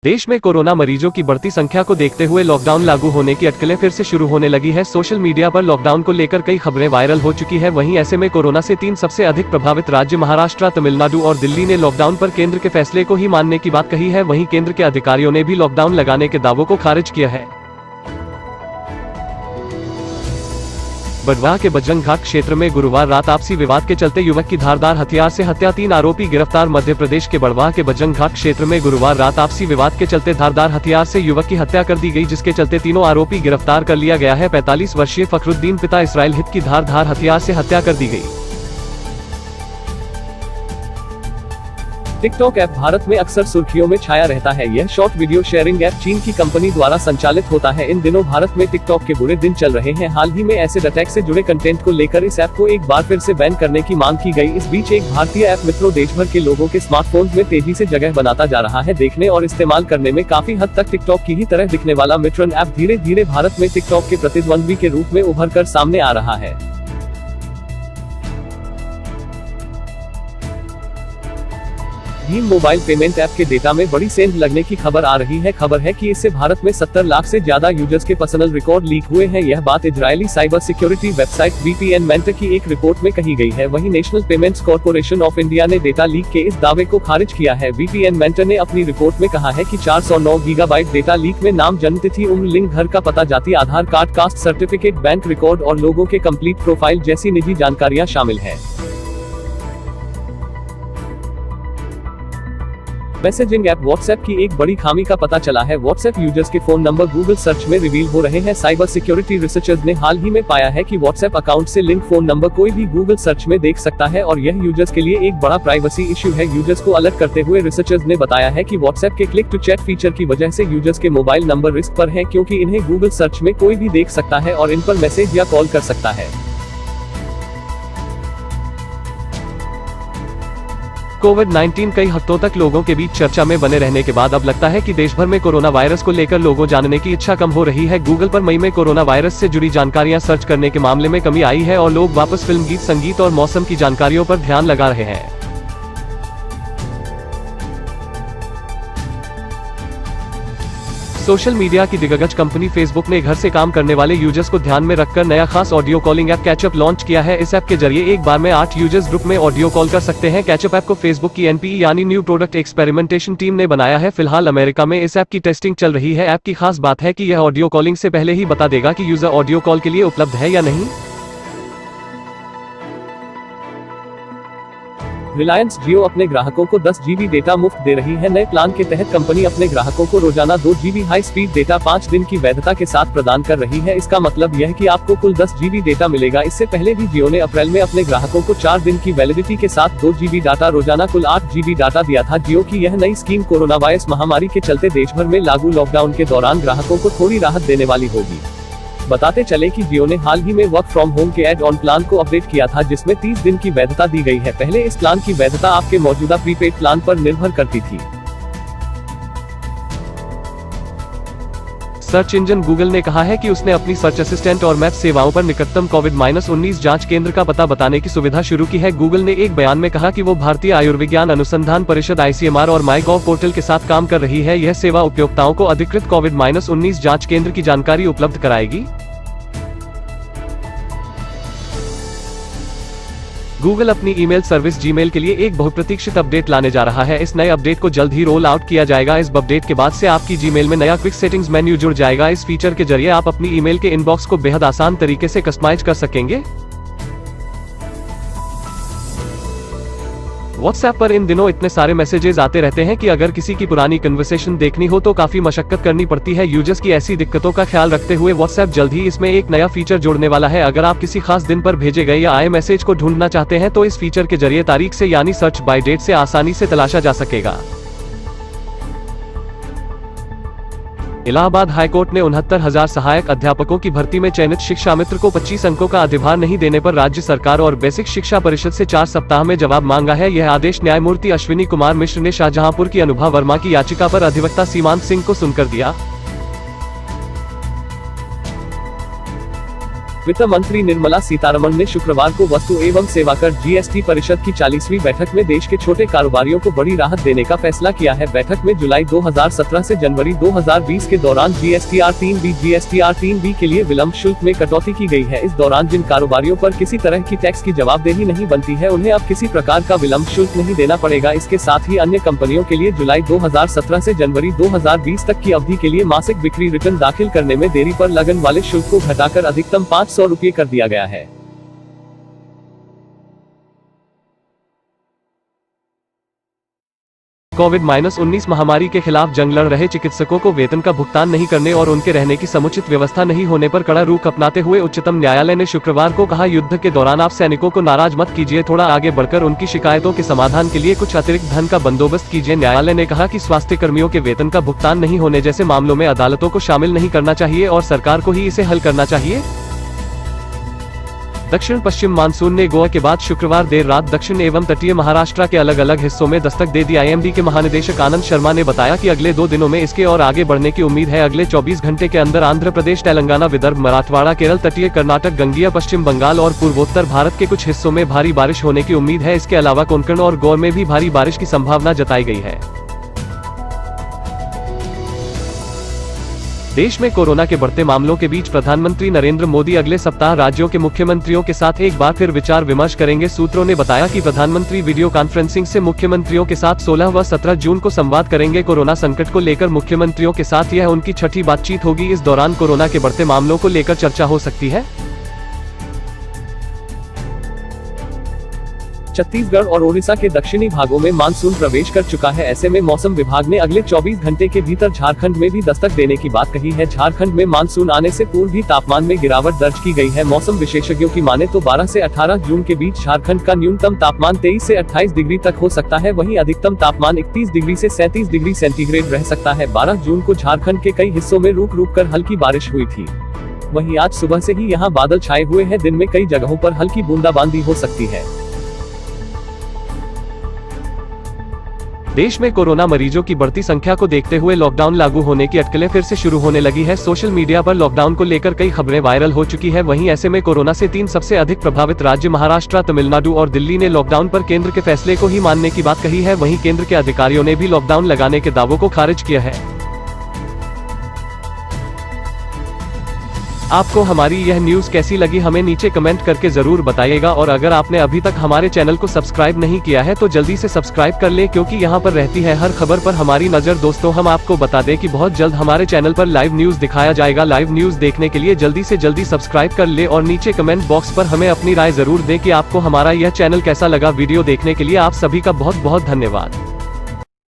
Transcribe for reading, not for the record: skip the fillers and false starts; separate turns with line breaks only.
देश में कोरोना मरीजों की बढ़ती संख्या को देखते हुए लॉकडाउन लागू होने की अटकलें फिर से शुरू होने लगी है। सोशल मीडिया पर लॉकडाउन को लेकर कई खबरें वायरल हो चुकी है। वहीं ऐसे में कोरोना से 3 सबसे अधिक प्रभावित राज्य महाराष्ट्र, तमिलनाडु और दिल्ली ने लॉकडाउन पर केंद्र के फैसले को ही मानने की बात कही है। वहीं केंद्र के अधिकारियों ने भी लॉकडाउन लगाने के दावों को खारिज किया है। बड़वाह के बजरंग घाट क्षेत्र में गुरुवार रात आपसी विवाद के चलते युवक की धारदार हथियार से हत्या, 3 आरोपी गिरफ्तार। मध्य प्रदेश के बड़वाह के बजरंग घाट क्षेत्र में गुरुवार रात आपसी विवाद के चलते धारदार हथियार से युवक की हत्या कर दी गई, जिसके चलते तीनों आरोपी गिरफ्तार कर लिया गया है। 45 वर्षीय फखरुद्दीन पिता इसराइल हित की धारदार हथियार से हत्या कर दी गई। टिकटॉक ऐप भारत में अक्सर सुर्खियों में छाया रहता है। यह शॉर्ट वीडियो शेयरिंग ऐप चीन की कंपनी द्वारा संचालित होता है। इन दिनों भारत में टिकटॉक के बुरे दिन चल रहे हैं। हाल ही में एसिड अटैक से जुड़े कंटेंट को लेकर इस ऐप को एक बार फिर से बैन करने की मांग की गई। इस बीच एक भारतीय ऐप मित्रों देश भर के लोगों के स्मार्टफोन्स में तेजी से जगह बनाता जा रहा है। देखने और इस्तेमाल करने में काफी हद तक टिकटॉक की ही तरह दिखने वाला मित्रन ऐप धीरे धीरे भारत में टिकटॉक के प्रतिद्वंद्वी के रूप में उभर कर सामने आ रहा है। भीम मोबाइल पेमेंट ऐप के डेटा में बड़ी सेंध लगने की खबर आ रही है। खबर है कि इससे भारत में 70 लाख से ज्यादा यूजर्स के पर्सनल रिकॉर्ड लीक हुए हैं। यह बात Israeli cyber security website VPN mentor की एक रिपोर्ट में कही गई है। वहीं national payments corporation of India ने डेटा लीक के इस दावे को खारिज किया है। VPN मेंटर ने अपनी रिपोर्ट में कहा है कि 409 गीगाबाइट डेटा लीक में नाम, जन्मतिथि, उम्र, लिंग, घर का पता, जाति, Aadhaar card, caste certificate, bank record और लोगों के कंप्लीट प्रोफाइल जैसी निजी जानकारियां शामिल है। मैसेजिंग ऐप व्हाट्सएप की एक बड़ी खामी का पता चला है। व्हाट्सएप यूजर्स के फोन नंबर गूगल सर्च में रिवील हो रहे हैं। साइबर सिक्योरिटी रिसर्चर्स ने हाल ही में पाया है कि व्हाट्सएप अकाउंट से लिंक फोन नंबर कोई भी गूगल सर्च में देख सकता है और यह यूजर्स के लिए एक बड़ा प्राइवेसी इश्यू है। यूजर्स को अलर्ट करते हुए रिसर्चर्स ने बताया है कि व्हाट्सएप के क्लिक टू चैट फीचर की वजह से यूजर्स के मोबाइल नंबर रिस्क पर है, क्योंकि इन्हें गूगल सर्च में कोई भी देख सकता है और इन पर मैसेज या कॉल कर सकता है। कोविड-19 कई हफ्तों तक लोगों के बीच चर्चा में बने रहने के बाद अब लगता है कि देश भर में कोरोना वायरस को लेकर लोगों जानने की इच्छा कम हो रही है। गूगल पर मई में कोरोना वायरस से जुड़ी जानकारियां सर्च करने के मामले में कमी आई है और लोग वापस फिल्म, गीत, संगीत और मौसम की जानकारियों पर ध्यान लगा रहे हैं। सोशल मीडिया की दिग्गज कंपनी फेसबुक ने घर से काम करने वाले यूजर्स को ध्यान में रखकर नया खास audio calling app Catchup launch किया है। इस ऐप के जरिए एक बार में 8 यूजर्स ग्रुप में ऑडियो कॉल कर सकते हैं। कैचअप ऐप को फेसबुक की NPE यानी न्यू प्रोडक्ट एक्सपेरिमेंटेशन टीम ने बनाया है। फिलहाल अमेरिका में इस ऐप की टेस्टिंग चल रही है। ऐप की खास बात है कि यह ऑडियो कॉलिंग से पहले ही बता देगा कि यूजर ऑडियो कॉल के लिए उपलब्ध है या नहीं। रिलायंस जियो अपने ग्राहकों को 10 GB डेटा मुफ्त दे रही है। नए प्लान के तहत कंपनी अपने ग्राहकों को रोजाना 2 GB हाई स्पीड डेटा 5 दिन की वैधता के साथ प्रदान कर रही है। इसका मतलब यह है कि आपको कुल 10 GB डेटा मिलेगा। इससे पहले भी जियो ने अप्रैल में अपने ग्राहकों को 4 दिन की वैलिडिटी के साथ 2 GB डाटा रोजाना कुल 8 GB डाटा दिया था। जियो की यह नई स्कीम कोरोना वायरस महामारी के चलते देश भर में लागू लॉकडाउन के दौरान ग्राहकों को थोड़ी राहत देने वाली होगी। बताते चले कि जियो ने हाल ही में वर्क फ्रॉम होम के ऐड ऑन प्लान को अपडेट किया था, जिसमें 30 दिन की वैधता दी गई है। पहले इस प्लान की वैधता आपके मौजूदा प्रीपेड प्लान पर निर्भर करती थी। सर्च इंजन गूगल ने कहा है कि उसने अपनी सर्च असिस्टेंट और मैप सेवाओं पर निकटतम कोविड-19 जांच केंद्र का पता बताने की सुविधा शुरू की है। गूगल ने एक बयान में कहा कि वो भारतीय आयुर्विज्ञान अनुसंधान परिषद ICMR और माईगॉव पोर्टल के साथ काम कर रही है। यह सेवा उपयोक्ताओं को अधिकृत कोविड-19 जांच केंद्र की जानकारी उपलब्ध कराएगी। गूगल अपनी ईमेल सर्विस जीमेल के लिए एक बहुप्रतीक्षित अपडेट लाने जा रहा है। इस नए अपडेट को जल्द ही रोल आउट किया जाएगा। इस अपडेट के बाद से आपकी जीमेल में नया क्विक सेटिंग्स मेन्यू जुड़ जाएगा। इस फीचर के जरिए आप अपनी ईमेल के इनबॉक्स को बेहद आसान तरीके से कस्टमाइज कर सकेंगे। व्हाट्सएप पर इन दिनों इतने सारे मैसेजेस आते रहते हैं कि अगर किसी की पुरानी कन्वर्सेशन देखनी हो तो काफी मशक्कत करनी पड़ती है। यूजर्स की ऐसी दिक्कतों का ख्याल रखते हुए व्हाट्सएप जल्द ही इसमें एक नया फीचर जोड़ने वाला है। अगर आप किसी खास दिन पर भेजे गए या आए मैसेज को ढूंढना चाहते हैं तो इस फीचर के जरिए तारीख से यानी सर्च बाय डेट से आसानी से तलाशा जा सकेगा। इलाहाबाद हाईकोर्ट ने 69,000 सहायक अध्यापकों की भर्ती में चयनित शिक्षा मित्र को 25 अंकों का अधिभार नहीं देने पर राज्य सरकार और बेसिक शिक्षा परिषद से 4 सप्ताह में जवाब मांगा है। यह आदेश न्यायमूर्ति अश्विनी कुमार मिश्र ने शाहजहांपुर की अनुभा वर्मा की याचिका पर अधिवक्ता सीमांत सिंह को सुनकर दिया। वित्त मंत्री निर्मला सीतारमण ने शुक्रवार को वस्तु एवं सेवाकर जीएसटी परिषद की 40वीं बैठक में देश के छोटे कारोबारियों को बड़ी राहत देने का फैसला किया है। बैठक में जुलाई 2017 से जनवरी 2020 के दौरान जीएसटीआर-3B के लिए विलंब शुल्क में कटौती की गई है। इस दौरान जिन कारोबारियों पर किसी तरह की टैक्स की जवाबदेही नहीं बनती है, उन्हें अब किसी प्रकार का विलंब शुल्क नहीं देना पड़ेगा। इसके साथ ही अन्य कंपनियों के लिए जुलाई 2017 से जनवरी 2020 तक की अवधि के लिए मासिक बिक्री रिटर्न दाखिल करने में देरी पर लगने वाले शुल्क को घटाकर अधिकतम 500 रुपये कर दिया गया है।
कोविड-19 महामारी के खिलाफ जंग लड़ रहे चिकित्सकों को वेतन का भुगतान नहीं करने और उनके रहने की समुचित व्यवस्था नहीं होने पर कड़ा रुख अपनाते हुए उच्चतम न्यायालय ने शुक्रवार को कहा, युद्ध के दौरान आप सैनिकों को नाराज मत कीजिए, थोड़ा आगे बढ़कर उनकी शिकायतों के समाधान के लिए कुछ अतिरिक्त धन का बंदोबस्त कीजिए। न्यायालय ने कहा कि स्वास्थ्य कर्मियों के वेतन का भुगतान नहीं होने जैसे मामलों में अदालतों को शामिल नहीं करना चाहिए और सरकार को ही इसे हल करना चाहिए। दक्षिण पश्चिम मानसून ने गोवा के बाद शुक्रवार देर रात दक्षिण एवं तटीय महाराष्ट्र के अलग अलग हिस्सों में दस्तक दे दी। आईएमडी के महानिदेशक आनंद शर्मा ने बताया कि अगले 2 दिनों में इसके और आगे बढ़ने की उम्मीद है। अगले 24 घंटे के अंदर आंध्र प्रदेश, तेलंगाना, विदर्भ, मराठवाड़ा, केरल, तटीय कर्नाटक, गंगेय पश्चिम बंगाल और पूर्वोत्तर भारत के कुछ हिस्सों में भारी बारिश होने की उम्मीद है। इसके अलावा कोंकण और गोवा में भी भारी बारिश की संभावना जताई गई है। देश में कोरोना के बढ़ते मामलों के बीच प्रधानमंत्री नरेंद्र मोदी अगले सप्ताह राज्यों के मुख्यमंत्रियों के साथ एक बार फिर विचार विमर्श करेंगे। सूत्रों ने बताया कि प्रधानमंत्री वीडियो कॉन्फ्रेंसिंग से मुख्यमंत्रियों के साथ 16 व 17 जून को संवाद करेंगे। कोरोना संकट को लेकर मुख्यमंत्रियों के साथ यह उनकी छठी बातचीत होगी। इस दौरान कोरोना के बढ़ते मामलों को लेकर चर्चा हो सकती है।
छत्तीसगढ़ और ओडिशा के दक्षिणी भागों में मानसून प्रवेश कर चुका है। ऐसे में मौसम विभाग ने अगले 24 घंटे के भीतर झारखंड में भी दस्तक देने की बात कही है। झारखंड में मानसून आने से पूर्व भी तापमान में गिरावट दर्ज की गई है। मौसम विशेषज्ञों की माने तो 12 से 18 जून के बीच झारखंड का न्यूनतम तापमान 23 से 28 डिग्री तक हो सकता है, वहीं अधिकतम तापमान 31 डिग्री से 37 डिग्री सेंटीग्रेड रह सकता है। 12 जून को झारखंड के कई हिस्सों में रुक रुक कर हल्की बारिश हुई थी। वहीं आज सुबह से ही यहाँ बादल छाए हुए हैं। दिन में कई जगहों पर हल्की बूंदाबांदी हो सकती है।
देश में कोरोना मरीजों की बढ़ती संख्या को देखते हुए लॉकडाउन लागू होने की अटकलें फिर से शुरू होने लगी है। सोशल मीडिया पर लॉकडाउन को लेकर कई खबरें वायरल हो चुकी है। वहीं ऐसे में कोरोना से 3 सबसे अधिक प्रभावित राज्य महाराष्ट्र, तमिलनाडु और दिल्ली ने लॉकडाउन पर केंद्र के फैसले को ही मानने की बात कही है। वहीं केंद्र के अधिकारियों ने भी लॉकडाउन लगाने के दावों को खारिज किया है। आपको हमारी यह न्यूज़ कैसी लगी हमें नीचे कमेंट करके जरूर बताइएगा और अगर आपने अभी तक हमारे चैनल को सब्सक्राइब नहीं किया है तो जल्दी से सब्सक्राइब कर ले, क्योंकि यहाँ पर रहती है हर खबर पर हमारी नजर। दोस्तों, हम आपको बता दें कि बहुत जल्द हमारे चैनल पर लाइव न्यूज़ दिखाया जाएगा। लाइव न्यूज़ देखने के लिए जल्दी से जल्दी सब्सक्राइब कर ले और नीचे कमेंट बॉक्स पर हमें अपनी राय जरूर दें कि आपको हमारा यह चैनल कैसा लगा। वीडियो देखने के लिए आप सभी का बहुत बहुत धन्यवाद।